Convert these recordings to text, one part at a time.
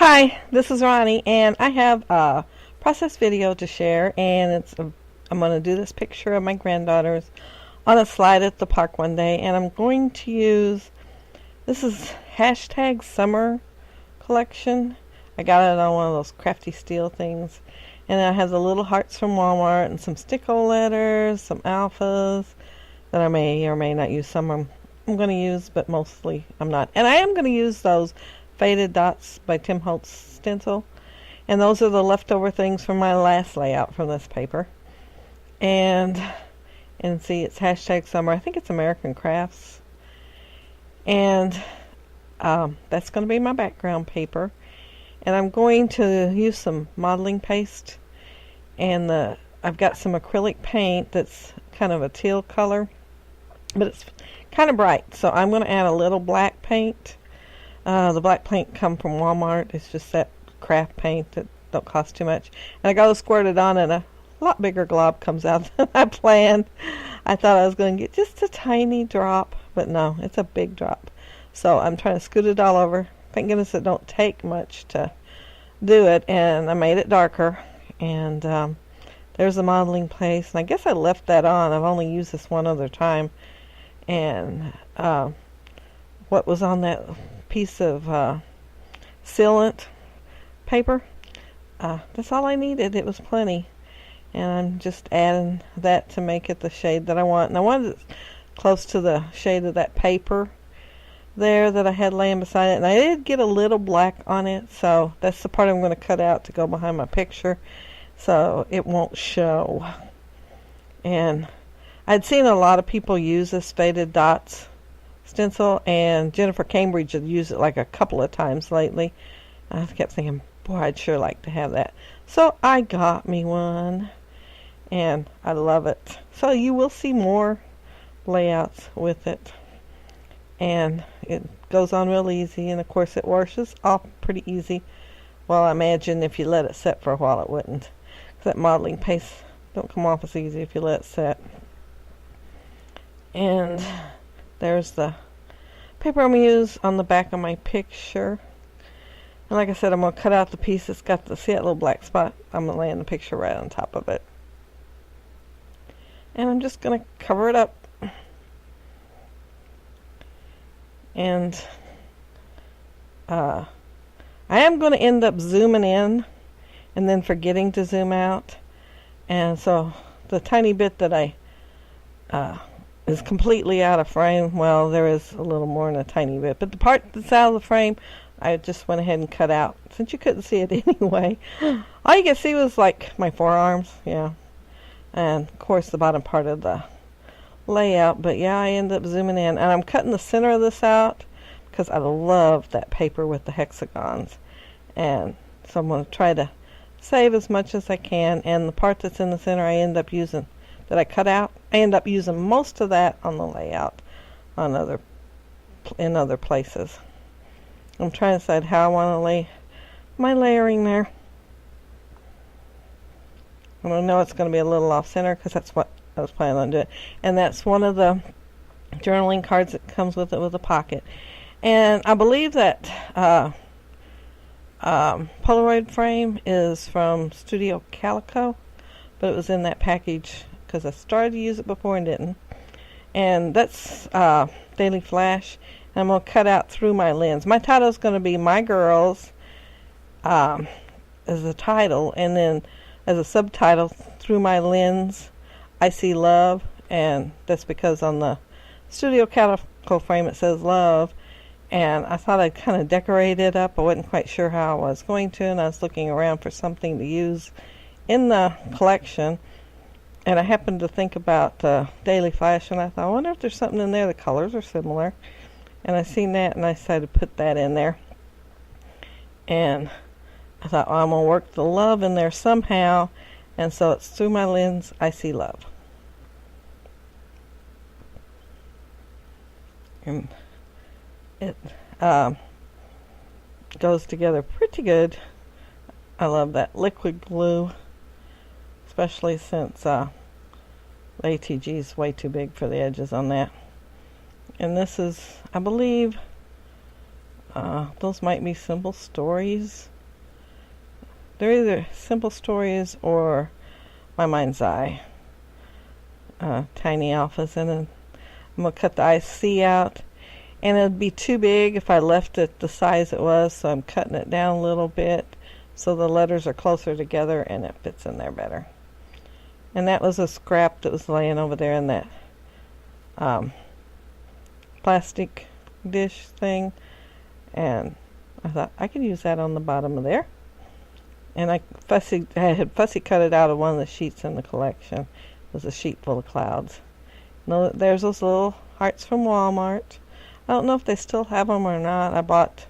Hi, this is Ronnie, and I have a process video to share, and I'm going to do this picture of my granddaughters on a slide at the park one day, and I'm going to use, this is hashtag summer collection. I got it on one of those crafty steel things, and it has the little hearts from Walmart and some sticko letters, some alphas that I may or may not use. Some I'm going to use, but mostly I'm not. And I am going to use those Faded Dots by Tim Holtz stencil, and those are the leftover things from my last layout from this paper. And see, it's hashtag summer. I think it's American Crafts, and that's going to be my background paper. And I'm going to use some modeling paste, and I've got some acrylic paint that's kind of a teal color, but it's kind of bright, so I'm going to add a little black paint. The black paint come from Walmart. It's just that craft paint that don't cost too much. And I got to squirt it on, and a lot bigger glob comes out than I planned. I thought I was going to get just a tiny drop, but no, it's a big drop. So I'm trying to scoot it all over. Thank goodness it don't take much to do it, and I made it darker. And there's the modeling place, and I guess I left that on. I've only used this one other time. And what was on that piece of sealant paper, that's all I needed. It was plenty, and I'm just adding that to make it the shade that I want. And I wanted it close to the shade of that paper there that I had laying beside it, and I did get a little black on it, so that's the part I'm going to cut out to go behind my picture so it won't show. And I'd seen a lot of people use this Faded Dots stencil, and Jennifer Cambridge had used it like a couple of times lately. I kept thinking, boy, I'd sure like to have that. So I got me one, and I love it. So you will see more layouts with it, and it goes on real easy, and of course it washes off pretty easy. Well, I imagine if you let it set for a while it wouldn't, 'cause that modeling paste don't come off as easy if you let it set. And there's the paper I'm going to use on the back of my picture. And like I said, I'm going to cut out the piece that's got the, see that little black spot? I'm going to lay the picture right on top of it. And I'm just going to cover it up. And I am going to end up zooming in and then forgetting to zoom out. And so the tiny bit that I is completely out of frame. Well, there is a little more than a tiny bit, but the part that's out of the frame, I just went ahead and cut out, since you couldn't see it anyway. All you could see was like my forearms, yeah, and of course the bottom part of the layout. But yeah, I ended up zooming in, and I'm cutting the center of this out because I love that paper with the hexagons, and so I'm going to try to save as much as I can. And the part that's in the center, I end up using, that I cut out, I end up using most of that on the layout on in other places. I'm trying to decide how I want to lay my layering there. And I know it's going to be a little off center because that's what I was planning on doing. And that's one of the journaling cards that comes with it, with a pocket. And I believe that Polaroid frame is from Studio Calico, but it was in that package because I started to use it before and didn't. And that's Daily Flash. And I'm going to cut out Through My Lens. My title is going to be My Girls as the title, and then as a subtitle, Through My Lens, I See Love. And that's because on the Studio Calico frame it says love. And I thought I'd kind of decorate it up. I wasn't quite sure how I was going to, and I was looking around for something to use in the collection. And I happened to think about Daily Flash, and I thought, I wonder if there's something in there. The colors are similar. And I seen that, and I decided to put that in there. And I thought, well, I'm going to work the love in there somehow. And so it's Through My Lens, I See Love. And it goes together pretty good. I love that liquid glue, especially since the ATG is way too big for the edges on that. And this is, I believe, those might be Simple Stories they're either simple stories or My Mind's Eye, tiny alphas. And then I'm going to cut the IC out, and it would be too big if I left it the size it was, so I'm cutting it down a little bit so the letters are closer together and it fits in there better. And that was a scrap that was laying over there in that plastic dish thing, and I thought I could use that on the bottom of there. And I had fussy cut it out of one of the sheets in the collection. It was a sheet full of clouds. No, there's those little hearts from Walmart. I don't know if they still have them or not. I bought,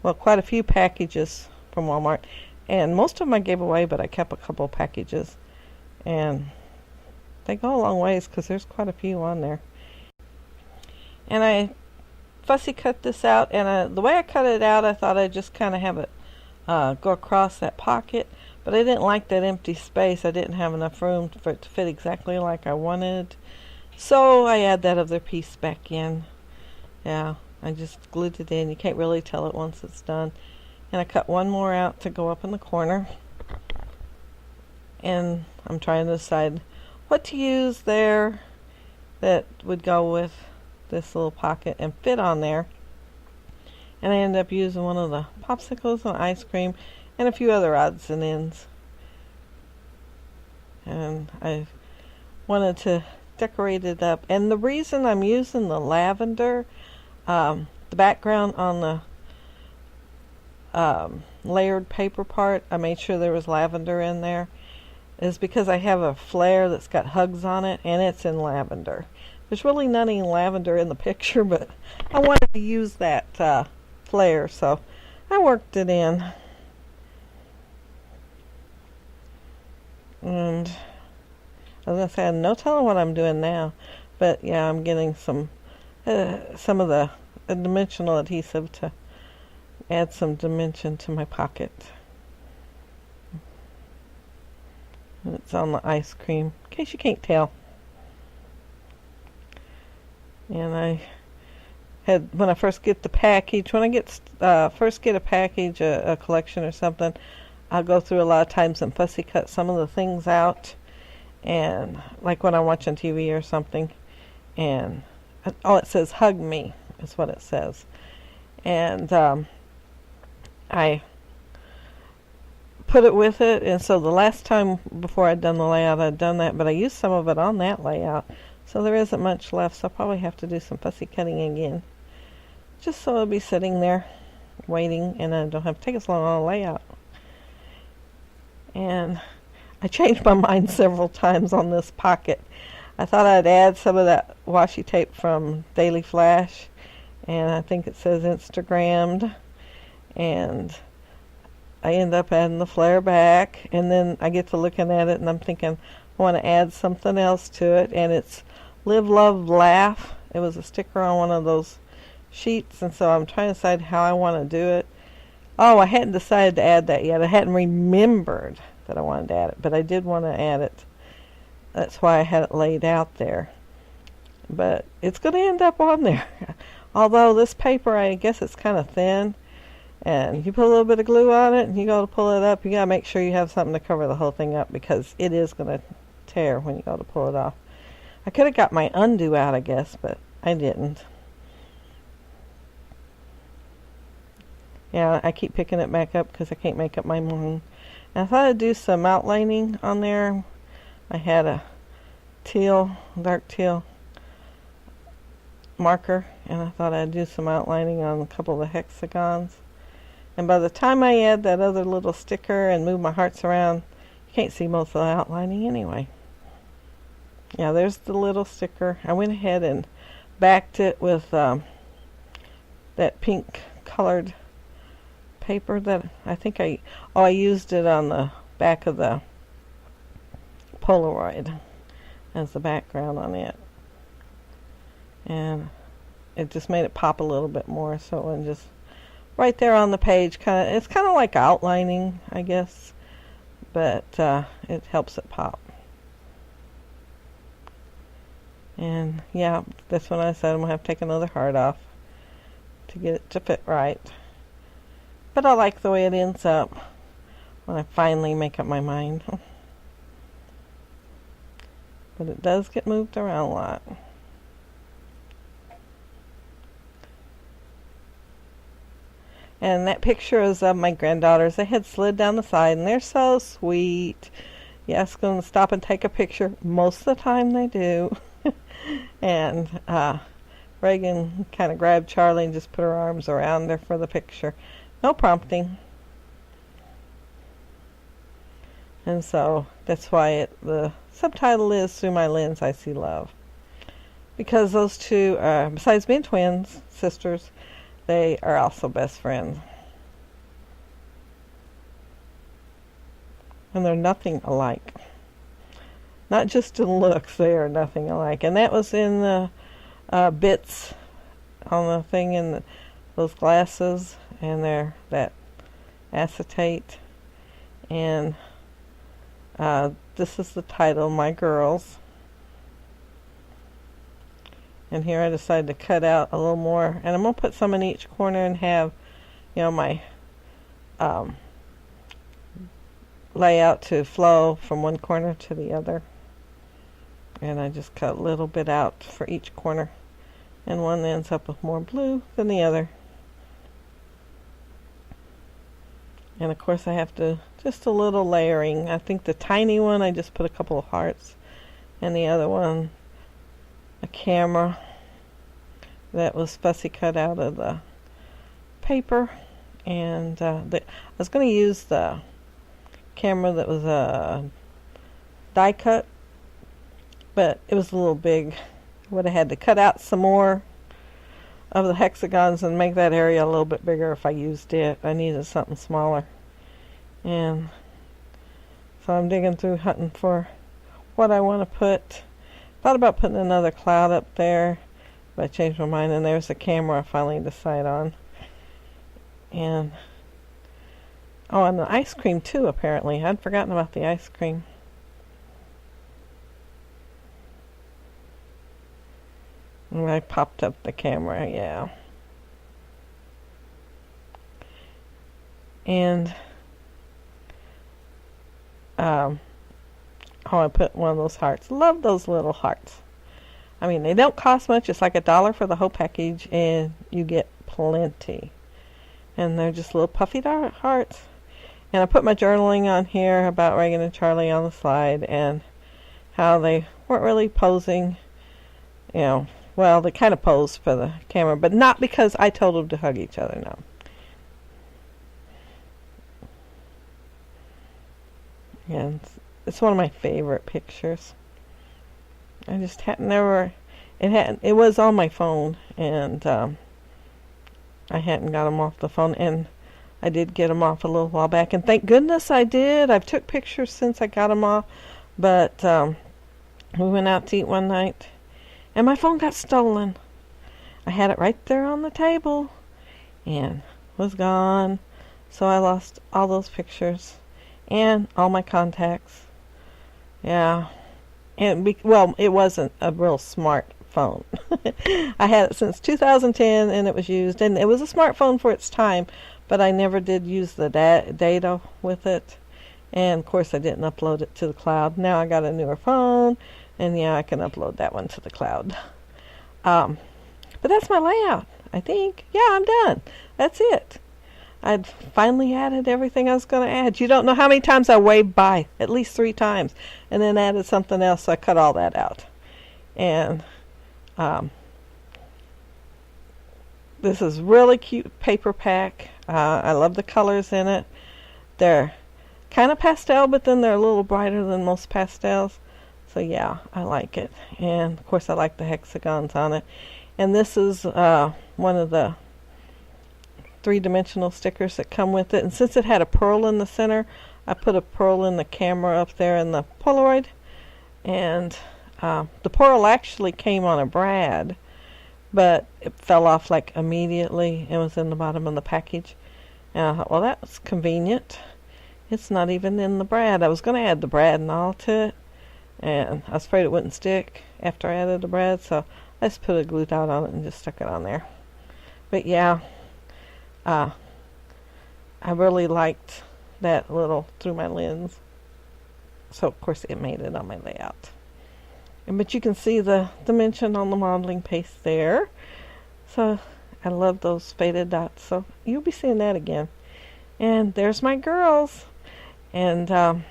well, quite a few packages from Walmart, and most of them I gave away, but I kept a couple packages, and they go a long ways because there's quite a few on there. And I fussy cut this out, and the way I cut it out, I thought I'd just kind of have it go across that pocket, but I didn't like that empty space. I didn't have enough room for it to fit exactly like I wanted, so I add that other piece back in. Yeah, I just glued it in. You can't really tell it once it's done. And I cut one more out to go up in the corner, and I'm trying to decide what to use there that would go with this little pocket and fit on there. And I ended up using one of the popsicles and ice cream and a few other odds and ends. And I wanted to decorate it up. And the reason I'm using the lavender, the background on the layered paper part, I made sure there was lavender in there, is because I have a flare that's got hugs on it, and it's in lavender. There's really not any lavender in the picture, but I wanted to use that flare, so I worked it in. And I was going to say, I'm no telling what I'm doing now, but yeah, I'm getting some of the dimensional adhesive to add some dimension to my pocket. And it's on the ice cream, in case you can't tell. And I had, when I first get the package, when I first get a package, a collection or something, I'll go through a lot of times and fussy cut some of the things out. And like when I'm watching TV or something, and all it says, "Hug me," is what it says. And I put it with it, and so the last time before I'd done the layout, I'd done that, but I used some of it on that layout, so there isn't much left, so I'll probably have to do some fussy cutting again, just so it'll be sitting there waiting, and I don't have to take as long on a layout. And I changed my mind several times on this pocket. I thought I'd add some of that washi tape from Daily Flash, and I think it says Instagrammed, and I end up adding the flare back, and then I get to looking at it and I'm thinking I want to add something else to it, and it's Live, Love, Laugh. It was a sticker on one of those sheets, and so I'm trying to decide how I want to do it. Oh, I hadn't decided to add that yet. I hadn't remembered that I wanted to add it, but I did want to add it. That's why I had it laid out there. But it's going to end up on there. Although this paper, I guess it's kind of thin, and you put a little bit of glue on it and you go to pull it up, you got to make sure you have something to cover the whole thing up, because it is going to tear when you go to pull it off. I could have got my undo out, I guess, but I didn't. Yeah, I keep picking it back up because I can't make up my mind. And I thought I'd do some outlining on there. I had a dark teal marker, and I thought I'd do some outlining on a couple of the hexagons. And by the time I add that other little sticker and move my hearts around, you can't see most of the outlining anyway. Yeah, there's the little sticker. I went ahead and backed it with that pink colored paper that I think I used it on the back of the Polaroid as the background on it. And it just made it pop a little bit more, so it wasn't just right there on the page. It's kind of like outlining, I guess, but it helps it pop. And yeah, that's when I said I'm going to have to take another heart off to get it to fit right. But I like the way it ends up. when I finally make up my mind. But it does get moved around a lot. And that picture is of my granddaughters. They had slid down the side, and they're so sweet. You ask them to stop and take a picture. Most of the time they do. And Reagan kind of grabbed Charlie and just put her arms around her for the picture. No prompting. And so that's why the subtitle is Through My Lens I See Love. Because those two, besides being twins, sisters, they are also best friends. And they're nothing alike. Not just in looks, they are nothing alike. And that was in the bits on the thing in those glasses, and that acetate. And this is the title, My Girls. And here I decided to cut out a little more, and I'm going to put some in each corner and have, my layout to flow from one corner to the other. And I just cut a little bit out for each corner, and one ends up with more blue than the other. And of course I have to, just a little layering. I think the tiny one I just put a couple of hearts, and the other one a camera that was fussy cut out of the paper. And I was going to use the camera that was die cut, but it was a little big. I would have had to cut out some more of the hexagons and make that area a little bit bigger if I used it. I needed something smaller. And so I'm digging through hunting for what I want to put. Thought about putting another cloud up there, but I changed my mind, and there's the camera I finally decided on. And and the ice cream too, apparently. I'd forgotten about the ice cream. And I popped up the camera, yeah. And I put one of those hearts. Love those little hearts. I mean, they don't cost much. It's like $1 for the whole package, and you get plenty. And they're just little puffy hearts. And I put my journaling on here about Reagan and Charlie on the slide, and how they weren't really posing. Well, they kind of posed for the camera, but not because I told them to hug each other, no. And it's one of my favorite pictures. I just it was on my phone, and I hadn't got them off the phone, and I did get them off a little while back, and thank goodness I did. I've took pictures since I got them off, but we went out to eat one night, and my phone got stolen. I had it right there on the table, and was gone, so I lost all those pictures, and all my contacts. Yeah. And it wasn't a real smart phone. I had it since 2010, and it was used, and it was a smartphone for its time, but I never did use the data with it. And of course I didn't upload it to the cloud. Now I got a newer phone, and yeah, I can upload that one to the cloud. But that's my layout, I think. Yeah, I'm done. That's it. I'd finally added everything I was going to add. You don't know how many times I waved by. At least 3 times. And then added something else, so I cut all that out. And this is really cute paper pack. I love the colors in it. They're kind of pastel, but then they're a little brighter than most pastels. So yeah, I like it. And of course I like the hexagons on it. And this is one of the 3-dimensional stickers that come with it, and since it had a pearl in the center, I put a pearl in the camera up there in the Polaroid, and the pearl actually came on a brad, but it fell off like immediately and was in the bottom of the package, and I thought, well, that's convenient. It's not even in the brad. I was going to add the brad and all to it, and I was afraid it wouldn't stick after I added the brad, so I just put a glue dot on it and just stuck it on there. But yeah, I really liked that little through my lens. So of course it made it on my layout. But you can see the dimension on the modeling paste there. So I love those faded dots. So you'll be seeing that again. And there's my girls. And I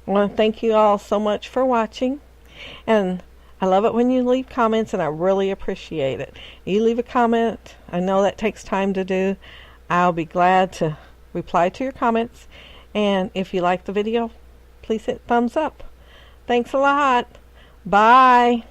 want to thank you all so much for watching. And I love it when you leave comments, and I really appreciate it. You leave a comment. I know that takes time to do. I'll be glad to reply to your comments. And if you like the video, please hit thumbs up. Thanks a lot. Bye.